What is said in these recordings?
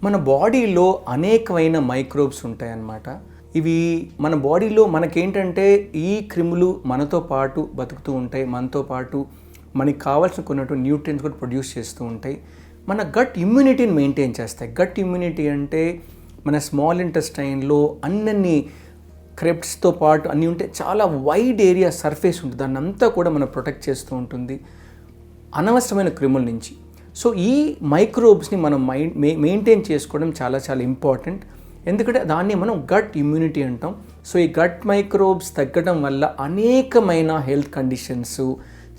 మన బాడీలో అనేకమైన మైక్రోబ్స్ ఉంటాయన్నమాట. ఇవి మన బాడీలో మనకేంటంటే ఈ క్రిములు మనతో పాటు బతుకుతూ ఉంటాయి. మనతో పాటు మనకి కావాల్సిన కొన్ని న్యూట్రియంట్స్ కూడా ప్రొడ్యూస్ చేస్తూ ఉంటాయి. మన గట్ ఇమ్యూనిటీని మెయింటైన్ చేస్తాయి. గట్ ఇమ్యూనిటీ అంటే మన స్మాల్ ఇంటెస్టైన్లో అన్నీ క్రెప్ట్స్తో పాటు అన్నీ ఉంటే చాలా వైడ్ ఏరియా సర్ఫేస్ ఉంటుంది. దాన్ని అంతా కూడా మనం ప్రొటెక్ట్ చేస్తూ ఉంటుంది అనవసరమైన క్రిముల నుంచి. సో ఈ మైక్రోబ్స్ని మనం మెయింటైన్ చేసుకోవడం చాలా చాలా ఇంపార్టెంట్. ఎందుకంటే దాన్ని మనం గట్ ఇమ్యూనిటీ అంటాం. సో ఈ గట్ మైక్రోబ్స్ తగ్గడం వల్ల అనేకమైన హెల్త్ కండిషన్స్,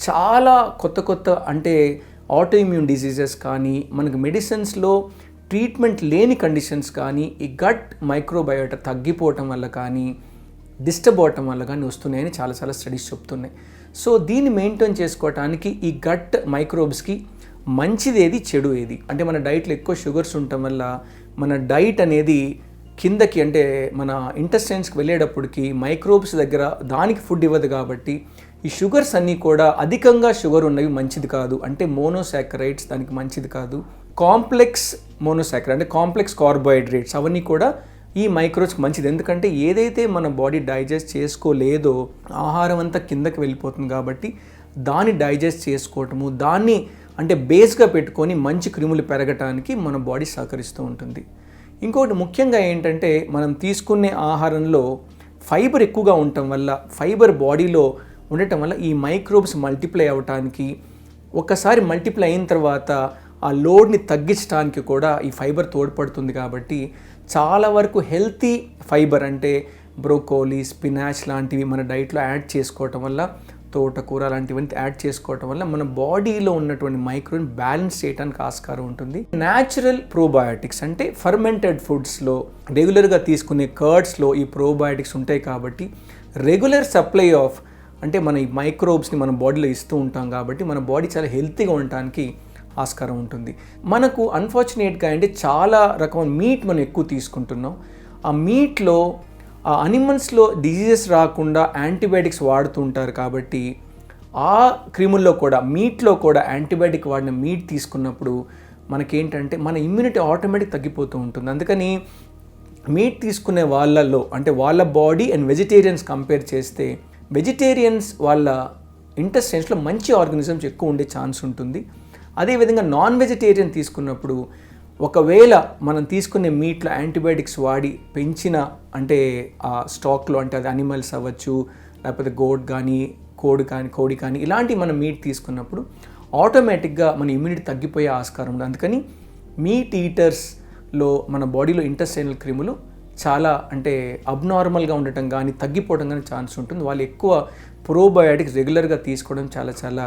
చాలా కొత్త అంటే ఆటో ఇమ్యూన్ డిసీజెస్ కానీ, మనకు మెడిసిన్స్లో ట్రీట్మెంట్ లేని కండిషన్స్ కానీ ఈ గట్ మైక్రోబయోటా తగ్గిపోవటం వల్ల కానీ, డిస్టర్బ్ అవటం వల్ల కానీ వస్తున్నాయని చాలా చాలా స్టడీస్ చెప్తున్నాయి. సో దీన్ని మెయింటైన్ చేసుకోవటానికి ఈ గట్ మైక్రోబ్స్కి మంచిది ఏది, చెడు ఏది, అంటే మన డైట్లో ఎక్కువ షుగర్స్ ఉండటం వల్ల మన డైట్ అనేది కిందకి అంటే మన ఇంటెస్టైన్స్కి వెళ్ళేటప్పటికి మైక్రోబ్స్ దగ్గర దానికి ఫుడ్ ఇవ్వదు. కాబట్టి ఈ షుగర్స్ అన్నీ కూడా అధికంగా షుగర్ ఉన్నవి మంచిది కాదు. అంటే మోనోసాకరైడ్స్ దానికి మంచిది కాదు. కాంప్లెక్స్ మోనోసాకరైడ్ అంటే కాంప్లెక్స్ కార్బోహైడ్రేట్స్ అవన్నీ కూడా ఈ మైక్రోబ్స్కి మంచిది. ఎందుకంటే ఏదైతే మన బాడీ డైజెస్ట్ చేసుకోలేదో ఆహారం అంతా కిందకి వెళ్ళిపోతుంది. కాబట్టి దాన్ని డైజెస్ట్ చేసుకోవటము, దాన్ని అంటే బేస్గా పెట్టుకొని మంచి క్రిములు పెరగటానికి మన బాడీ సహకరిస్తూ ఉంటుంది. ఇంకొకటి ముఖ్యంగా ఏంటంటే మనం తీసుకునే ఆహారంలో ఫైబర్ ఎక్కువగా ఉండటం వల్ల, ఫైబర్ బాడీలో ఉండటం వల్ల ఈ మైక్రోబ్స్ మల్టిప్లై అవ్వటానికి, ఒకసారి మల్టిప్లై అయిన తర్వాత ఆ లోడ్ని తగ్గించడానికి కూడా ఈ ఫైబర్ తోడ్పడుతుంది. కాబట్టి చాలా వరకు హెల్తీ ఫైబర్ అంటే బ్రోకోలీ, స్పినాచ్ లాంటివి మన డైట్లో యాడ్ చేసుకోవటం వల్ల, తోటకూర లాంటివన్నీ యాడ్ చేసుకోవటం వల్ల మన బాడీలో ఉన్నటువంటి మైక్రోని బ్యాలెన్స్ చేయడానికి ఆస్కారం ఉంటుంది. న్యాచురల్ ప్రోబయాటిక్స్ అంటే ఫర్మెంటెడ్ ఫుడ్స్లో, రెగ్యులర్గా తీసుకునే కర్డ్స్లో ఈ ప్రోబయాటిక్స్ ఉంటాయి. కాబట్టి రెగ్యులర్ సప్లై ఆఫ్ అంటే మన ఈ మైక్రోబ్స్ని మన బాడీలో ఇస్తూ ఉంటాం. కాబట్టి మన బాడీ చాలా హెల్తీగా ఉండటానికి ఆస్కారం ఉంటుంది. మనకు అన్ఫార్చునేట్గా అంటే చాలా రకమైన మీట్ మనం ఎక్కువ తీసుకుంటున్నాం. ఆ మీట్లో ఆ అనిమల్స్లో డిజీజెస్ రాకుండా యాంటీబయాటిక్స్ వాడుతూ ఉంటారు. కాబట్టి ఆ క్రిముల్లో కూడా మీట్లో కూడా యాంటీబయాటిక్ వాడిన మీట్ తీసుకున్నప్పుడు మనకేంటంటే మన ఇమ్యూనిటీ ఆటోమేటిక్ తగ్గిపోతూ ఉంటుంది. అందుకని మీట్ తీసుకునే వాళ్ళల్లో అంటే వాళ్ళ బాడీ అండ్ వెజిటేరియన్స్ కంపేర్ చేస్తే వెజిటేరియన్స్ వాళ్ళ ఇంటెస్టైన్స్లో మంచి ఆర్గానిజమ్స్ ఎక్కువ ఉండే ఛాన్స్ ఉంటుంది. అదేవిధంగా నాన్ వెజిటేరియన్ తీసుకున్నప్పుడు ఒకవేళ మనం తీసుకునే మీట్లో యాంటీబయాటిక్స్ వాడి పెంచిన అంటే ఆ స్టాక్లో అంటే అది అనిమల్స్ అవ్వచ్చు, లేకపోతే గోడ్ కానీ కోడి కానీ ఇలాంటి మనం మీట్ తీసుకున్నప్పుడు ఆటోమేటిక్గా మన ఇమ్యూనిటీ తగ్గిపోయే ఆస్కారం ఉంది. అందుకని మీట్ ఈటర్స్లో మన బాడీలో ఇంటెస్టైనల్ క్రిములు చాలా అంటే అబ్నార్మల్గా ఉండటం కానీ తగ్గిపోవడం కానీ ఛాన్స్ ఉంటుంది. వాళ్ళు ఎక్కువ ప్రోబయాటిక్స్ రెగ్యులర్గా తీసుకోవడం చాలా చాలా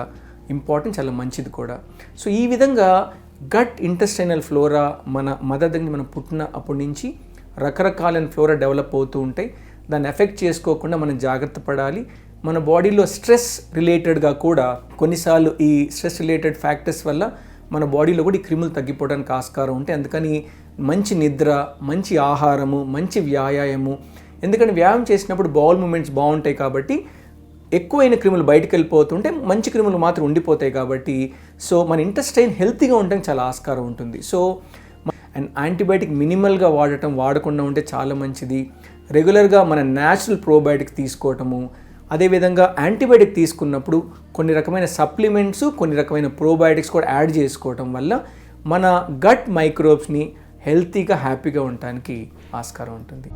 ఇంపార్టెంట్, చాలా మంచిది కూడా. సో ఈ విధంగా గట్ ఇంటెస్టైనల్ ఫ్లోరా మన మదర్ దగ్గర మనం పుట్టిన అప్పటి నుంచి రకరకాలైన ఫ్లోరా డెవలప్ అవుతూ ఉంటాయి. దాన్ని ఎఫెక్ట్ చేసుకోకుండా మనం జాగ్రత్త పడాలి. మన బాడీలో స్ట్రెస్ రిలేటెడ్గా కూడా కొన్నిసార్లు ఈ స్ట్రెస్ రిలేటెడ్ ఫ్యాక్టర్స్ వల్ల మన బాడీలో కూడా ఈ క్రిములు తగ్గిపోవడానికి ఆస్కారం ఉంటాయి. అందుకని మంచి నిద్ర, మంచి ఆహారము, మంచి వ్యాయామము, ఎందుకంటే వ్యాయామం చేసినప్పుడు బౌల్ మూమెంట్స్ బాగుంటాయి. కాబట్టి ఎక్కువైన క్రిములు బయటకు వెళ్ళిపోతుంటే మంచి క్రిములు మాత్రం ఉండిపోతాయి. కాబట్టి సో మన ఇంటెస్టైన్ హెల్తీగా ఉండడానికి చాలా ఆస్కారం ఉంటుంది. సో అండ్ యాంటీబయాటిక్ మినిమల్గా వాడకుండా ఉంటే చాలా మంచిది. రెగ్యులర్గా మన న్యాచురల్ ప్రోబయాటిక్స్ తీసుకోవటము, అదేవిధంగా యాంటీబయాటిక్ తీసుకున్నప్పుడు కొన్ని రకమైన సప్లిమెంట్స్, కొన్ని రకమైన ప్రోబయాటిక్స్ కూడా యాడ్ చేసుకోవటం వల్ల మన గట్ మైక్రోబ్స్ని హెల్తీగా హ్యాపీగా ఉండటానికి ఆస్కారం ఉంటుంది.